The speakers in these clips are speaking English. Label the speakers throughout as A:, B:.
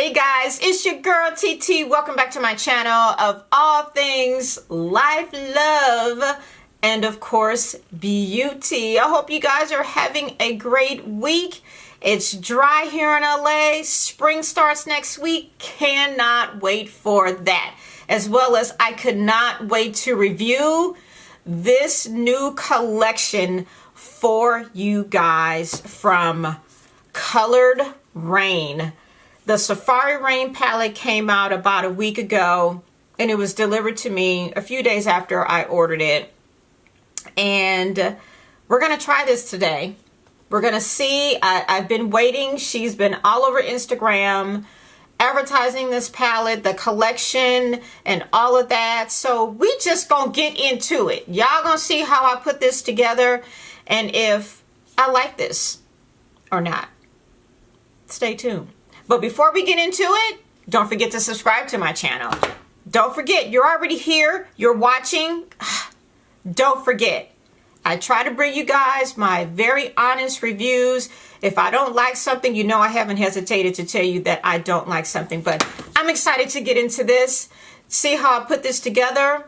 A: Hey guys, it's your girl TeeTee. Welcome back to my channel of all things life, love, and of course beauty. I hope you guys are having a great week. It's dry here in LA. Spring starts next week. Cannot wait for that. As well as I could not wait to review this new collection for you guys from ColouredRaine. The Safari Raine palette came out about a week ago, and it was delivered to me a few days after I ordered it. And we're going to try this today. We're going to see. I've been waiting. She's been all over Instagram advertising this palette, the collection, and all of that. So we just going to get into it. Y'all going to see how I put this together and if I like this or not. Stay tuned. But before we get into it, don't forget to subscribe to my channel. Don't forget, you're already here, you're watching. Don't forget, I try to bring you guys my very honest reviews. If I don't like something, you know I haven't hesitated to tell you that I don't like something. But I'm excited to get into this, see how I put this together.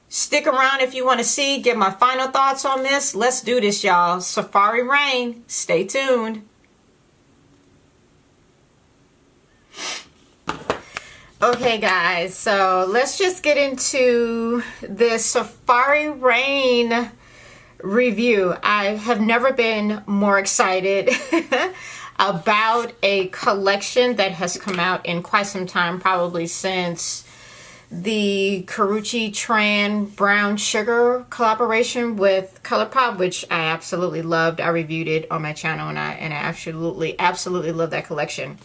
A: Stick around if you want to see, get my final thoughts on this. Let's do this, y'all. Safari Raine, stay tuned. Okay guys, so let's just get into this Safari Raine review. I have never been more excited about a collection that has come out in quite some time, probably since the ColouredRaine Brown Sugar collaboration with ColourPop, which I absolutely loved. I reviewed it on my channel and I absolutely love that collection.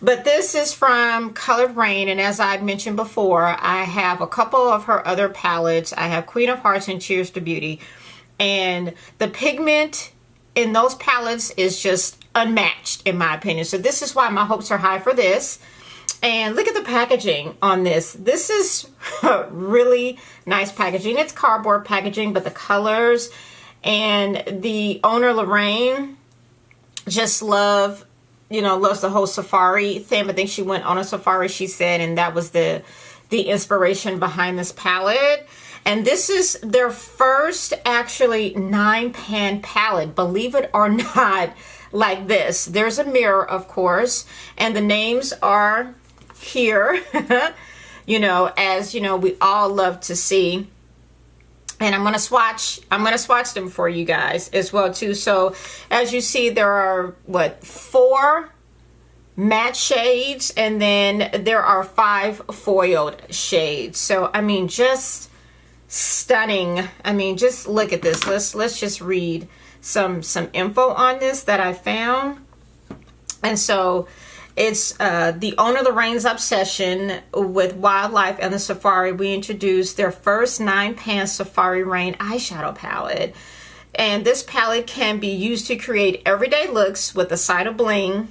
A: But this is from ColouredRaine, and as I've mentioned before, I have a couple of her other palettes. I have Queen of Hearts and Cheers to Beauty, and the pigment in those palettes is just unmatched in my opinion. So this is why my hopes are high for this. And look at the packaging on this. This is really nice packaging. It's cardboard packaging, but the colors and the owner Lorraine just loves the whole safari theme. I think she went on a safari, she said, and that was the inspiration behind this palette. And this is their first actually 9-pan palette, believe it or not, like this. There's a mirror, of course, and the names are here, as we all love to see. And I'm going to swatch them for you guys as well too. So as you see, there are 4 matte shades, and then there are 5 foiled shades. So I mean, just stunning. I mean, just look at this. Let's just read some info on this that I found. And so it's the owner Lorraine's obsession with wildlife and the safari. We introduced their first 9-pan Safari Raine eyeshadow palette. And this palette can be used to create everyday looks with a side of bling.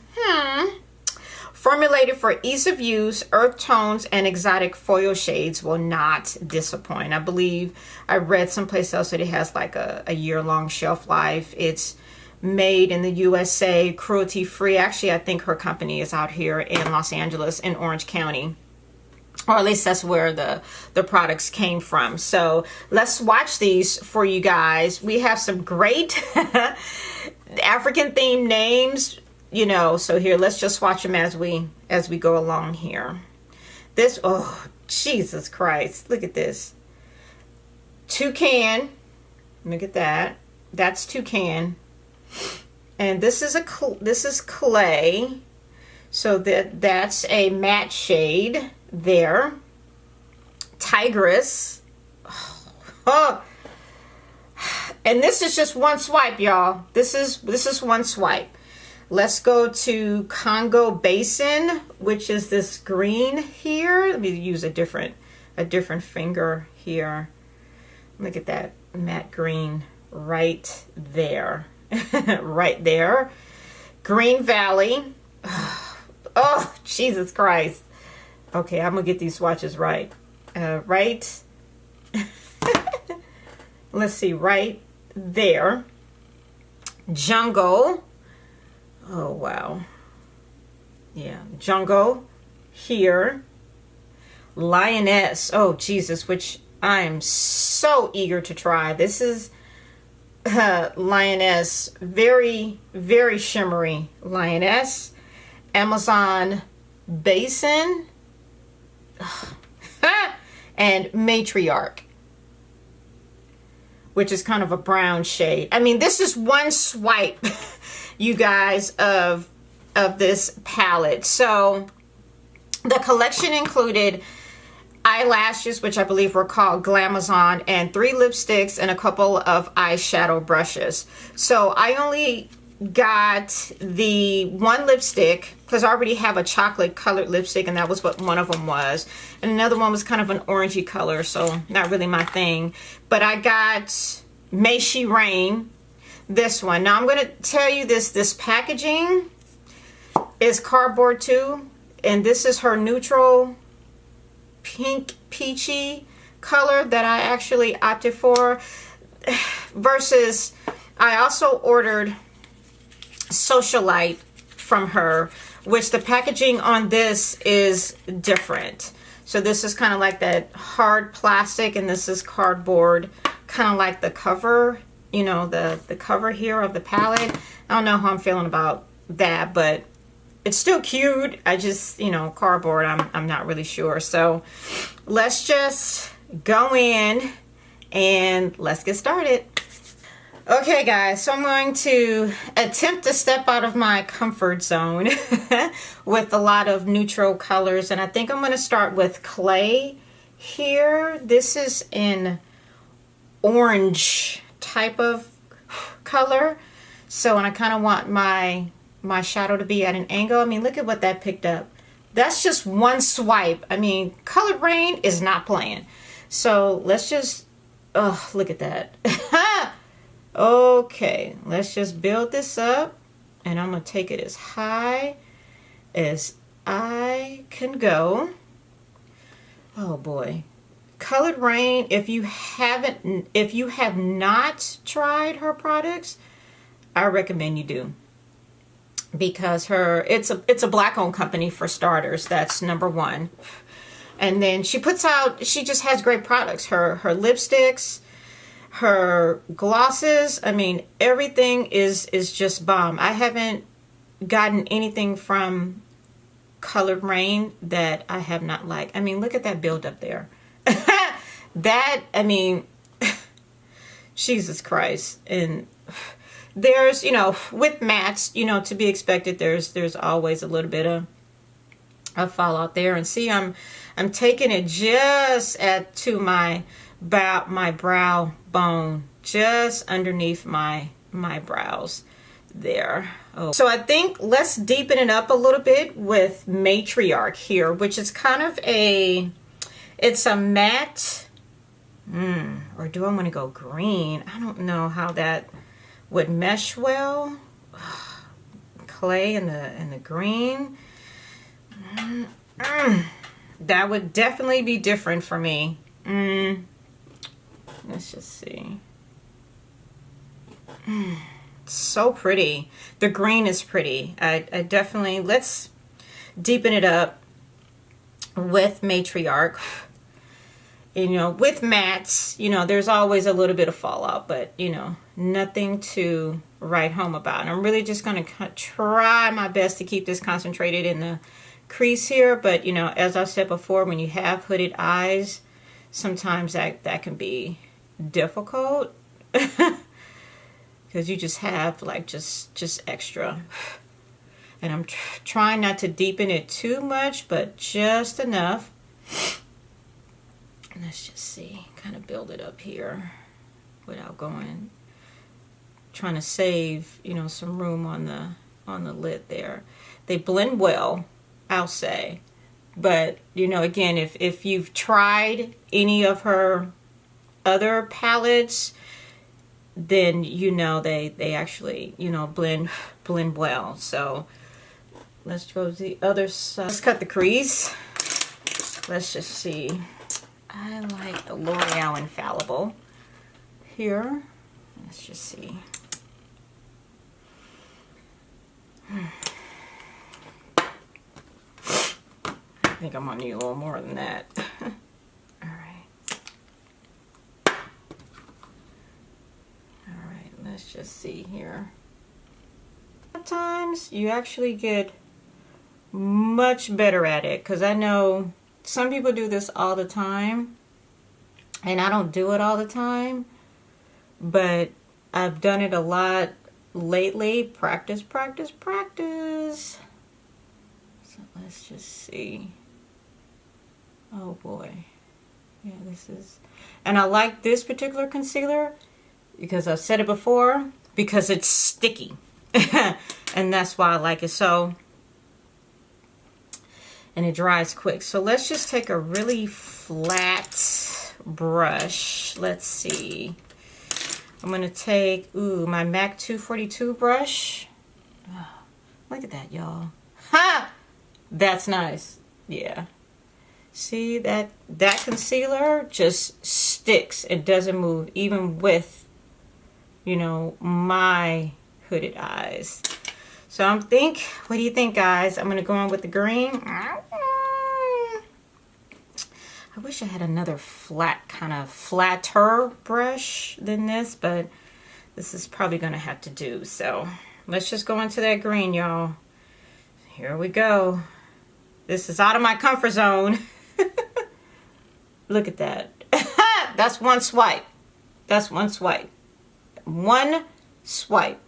A: Formulated for ease of use, earth tones and exotic foil shades will not disappoint. I believe I read someplace else that it has like a year-long shelf life. It's made in the USA, cruelty free. Actually, I think her company is out here in Los Angeles, in Orange County, or at least that's where the products came from. So let's watch these for you guys. We have some great African themed names, so here, let's just watch them as we go along here. This, oh Jesus Christ, look at this. Toucan, look at that. That's Toucan. And this is clay, so that's a matte shade there. Tigress. Oh. And this is just one swipe, y'all. This is one swipe. Let's go to Congo Basin, which is this green here. Let me use a different finger here. Look at that matte green right there. Right there. Green Valley. Oh, Jesus Christ. Okay, I'm gonna get these swatches right. Right. Let's see, right there. Jungle. Oh, wow. yeah, Jungle here. Lioness, oh Jesus, which I am so eager to try. This is Lioness, very, very shimmery Lioness. Amazon Basin and Matriarch, which is kind of a brown shade. I mean, this is one swipe, you guys, of this palette. So the collection included eyelashes, which I believe were called Glamazon, and 3 lipsticks and a couple of eyeshadow brushes. So I only got the 1 lipstick because I already have a chocolate colored lipstick, and that was what one of them was, and another one was kind of an orangey color, so not really my thing. But I got Safari Raine, this one. Now I'm going to tell you this packaging is cardboard too, and this is her neutral pink peachy color that I actually opted for, versus I also ordered Socialite from her, which the packaging on this is different. So this is kind of like that hard plastic, and this is cardboard, kind of like the cover, you know, the cover here of the palette. I don't know how I'm feeling about that, but it's still cute. I just, you know, cardboard, I'm not really sure. So let's just go in and let's get started. Okay guys, so I'm going to attempt to step out of my comfort zone with a lot of neutral colors, and I think I'm going to start with clay here. This is in orange type of color, so and I kind of want my shadow to be at an angle. I mean, look at what that picked up. That's just one swipe. I mean, ColouredRaine is not playing. So let's just, oh, look at that. Okay, let's just build this up, and I'm gonna take it as high as I can go. Oh boy. ColouredRaine, if you have not tried her products, I recommend you do, because it's a black owned company for starters. That's number one. And then she just has great products. Her lipsticks, her glosses, I mean, everything is just bomb. I haven't gotten anything from ColouredRaine that I have not liked. I mean, look at that build up there. That, I mean, Jesus Christ. And there's, you know, with mattes, you know, to be expected, there's always a little bit of fallout there. And see, I'm taking it just to my brow bone, just underneath my brows there. Oh. So I think let's deepen it up a little bit with Matriarch here, which is kind of it's a matte, or do I want to go green? I don't know how that would mesh well. Clay and the green. That would definitely be different for me. Let's just see. So pretty. The green is pretty. I definitely, let's deepen it up with Matriarch. You know, with mattes, you know, there's always a little bit of fallout, but, you know, nothing to write home about. And I'm really just going to try my best to keep this concentrated in the crease here. But, you know, as I said before, when you have hooded eyes, sometimes that can be difficult because you just have like just extra. And I'm trying not to deepen it too much, but just enough. Let's just see, kind of build it up here without trying to save, you know, some room on the lid there. They blend well, I'll say. But, you know, again, if you've tried any of her other palettes, then you know they actually, you know, blend well. So let's go to the other side. Let's cut the crease. Let's just see. I like the L'Oreal Infallible here. Let's just see. think I'm gonna need a little more than that. Alright, let's just see here. Sometimes you actually get much better at it, because I know some people do this all the time, and I don't do it all the time, but I've done it a lot lately. Practice, practice, practice. So let's just see. Oh boy. Yeah, this is, and I like this particular concealer because I've said it before, because it's sticky. And that's why I like it. So, and it dries quick. So let's just take a really flat brush. Let's see. I'm going to take, my MAC 242 brush. Oh, look at that, y'all. Ha! That's nice. Yeah. See, that concealer just sticks. It doesn't move, even with, you know, my hooded eyes. So what do you think, guys? I'm going to go on with the green. I wish I had another flatter brush than this, but this is probably going to have to do. So let's just go into that green, y'all. Here we go. This is out of my comfort zone. Look at that. That's one swipe. That's one swipe. One swipe.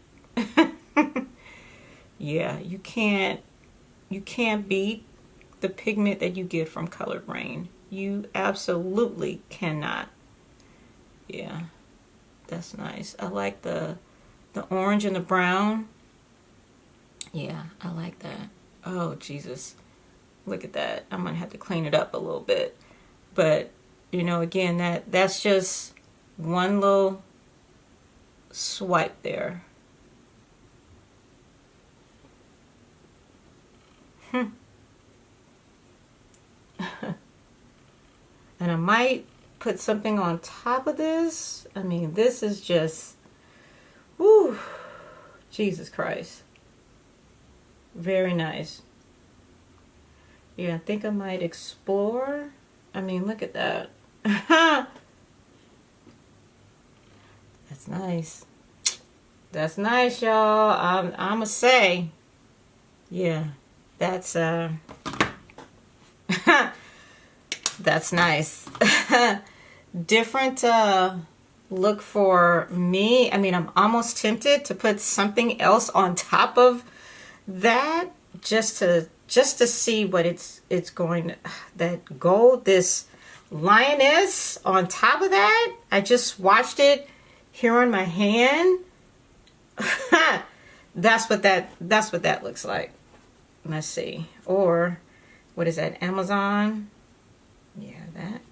A: Yeah, you can't beat the pigment that you get from ColouredRaine. You absolutely cannot. Yeah, that's nice. I like the orange and the brown. Yeah, I like that. Oh, Jesus. Look at that. I'm going to have to clean it up a little bit. But, you know, again, that's just one little swipe there. And I might put something on top of this. I mean, this is just, whoo, Jesus Christ. Very nice. Yeah, I think I might explore. I mean, look at that. That's nice. That's nice, y'all. I'ma say, yeah, that's that's nice. Different look for me. I mean, I'm almost tempted to put something else on top of that, just to see what it's going, that gold, this lioness on top of that. I just watched it here on my hand. That's what that looks like. Let's see. Or what is that, Amazon? Yeah, that,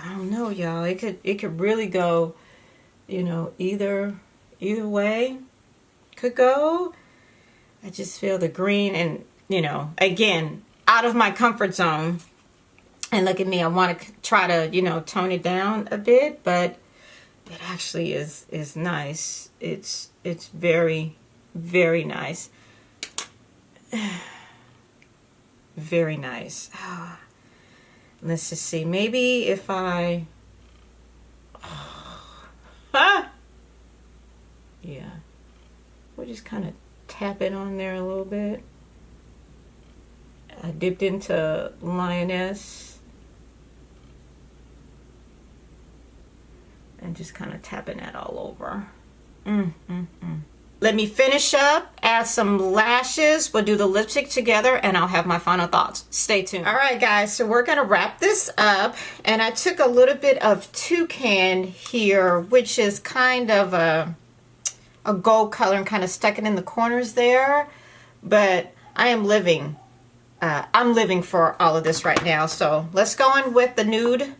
A: I don't know, y'all. It could really go, you know, either way could go. I just feel the green, and, you know, again, out of my comfort zone. And look at me, I want to try to, you know, tone it down a bit, but it actually is nice. It's very, very nice. Very nice. Let's just see. Maybe if I... Yeah. We'll just kind of tap it on there a little bit. I dipped into Lioness. And just kind of tapping that all over. Let me finish up, add some lashes. We'll do the lipstick together, and I'll have my final thoughts. Stay tuned. All right, guys, so we're gonna wrap this up, and I took a little bit of Toucan here, which is kind of a gold color, and kind of stuck it in the corners there. But I'm living for all of this right now. So let's go on with the nude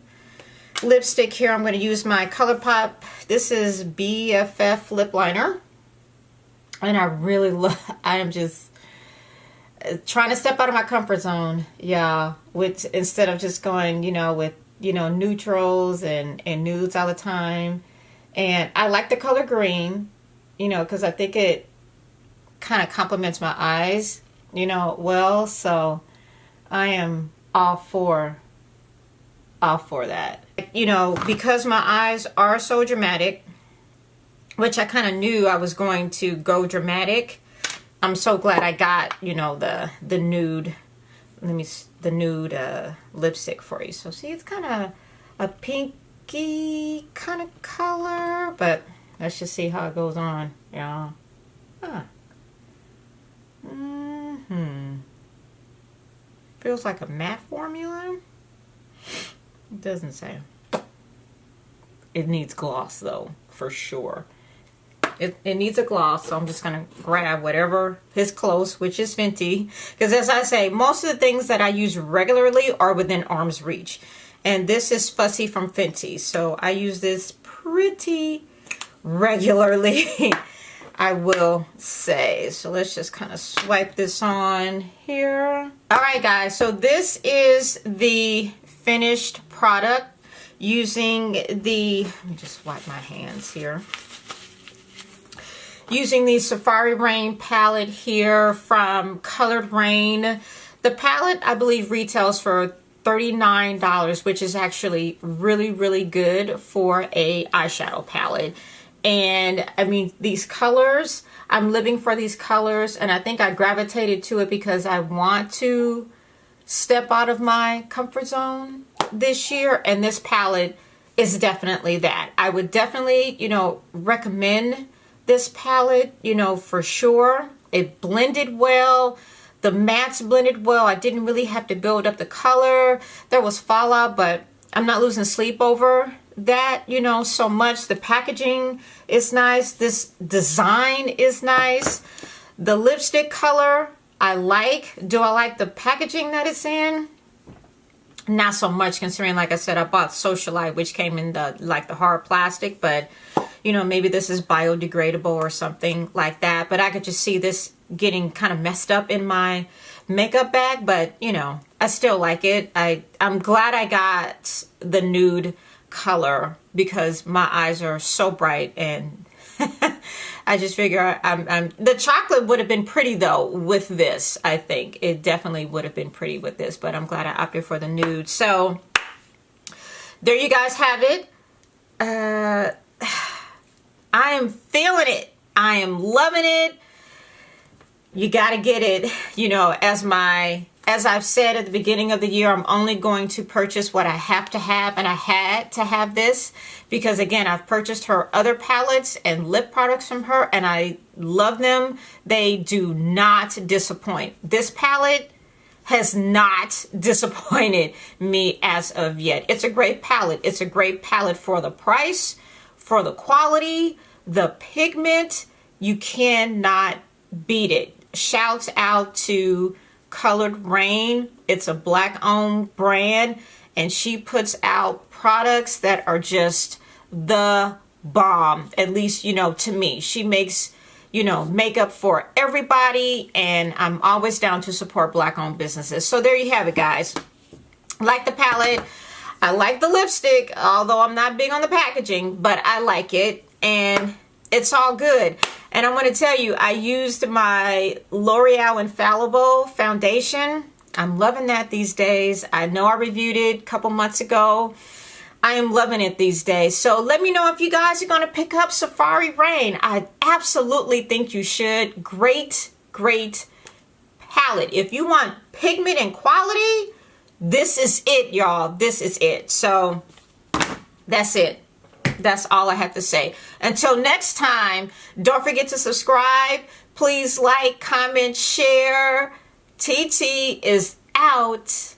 A: lipstick here. I'm going to use my ColourPop. This is BFF lip liner. And I really love, I am just trying to step out of my comfort zone. Yeah. Instead of just going, you know, with, you know, neutrals and nudes all the time. And I like the color green, you know, because I think it kind of complements my eyes, you know, well. So I am all for that. You know, because my eyes are so dramatic, which I kind of knew I was going to go dramatic. I'm so glad I got, you know, the nude, the nude lipstick for you. So see, it's kind of a pinky kind of color, but let's just see how it goes on, y'all. Huh. Feels like a matte formula. It doesn't say. It needs gloss though, for sure. It needs a gloss, so I'm just gonna grab whatever is close, which is Fenty, because as I say, most of the things that I use regularly are within arm's reach, and this is Fussy from Fenty, so I use this pretty regularly. I will say. So let's just kind of swipe this on here. All right, guys, so this is the finished product using the, let me just wipe my hands here. Using the Safari Raine palette here from ColouredRaine. The palette, I believe, retails for $39, which is actually really, really good for a eyeshadow palette. And I mean, these colors, I'm living for these colors, and I think I gravitated to it because I want to step out of my comfort zone this year, and this palette is definitely that. I would definitely, you know, recommend this palette, you know, for sure. It blended well. The mattes blended well. I didn't really have to build up the color. There was fallout, but I'm not losing sleep over that, you know, so much. The packaging is nice. This design is nice. The lipstick color, I like. Do I like the packaging that it's in? Not so much, considering, like I said, I bought Socialite, which came in the, like, the hard plastic, but you know, maybe this is biodegradable or something like that. But I could just see this getting kind of messed up in my makeup bag, but you know, I still like it. I'm glad I got the nude color because my eyes are so bright, and I just figure the chocolate would have been pretty though with this. I think it definitely would have been pretty with this, but I'm glad I opted for the nude. So there you guys have it. I am feeling it. I am loving it. You got to get it. You know, as I've said at the beginning of the year, I'm only going to purchase what I have to have, and I had to have this because, again, I've purchased her other palettes and lip products from her, and I love them. They do not disappoint. This palette has not disappointed me as of yet. It's a great palette. It's a great palette for the price, for the quality, the pigment. You cannot beat it. Shouts out to ColouredRaine. It's a black-owned brand, and she puts out products that are just the bomb. At least, you know, to me. She makes, you know, makeup for everybody, and I'm always down to support black-owned businesses. So there you have it, guys. Like the palette. I like the lipstick, although I'm not big on the packaging, but I like it, and it's all good. And I'm going to tell you, I used my L'Oreal Infallible foundation. I'm loving that these days. I know I reviewed it a couple months ago. I am loving it these days. So let me know if you guys are going to pick up Safari Raine. I absolutely think you should. Great, great palette. If you want pigment and quality, this is it, y'all. This is it. So that's it. That's all I have to say. Until next time, don't forget to subscribe. Please like, comment, share. TeeTee is out.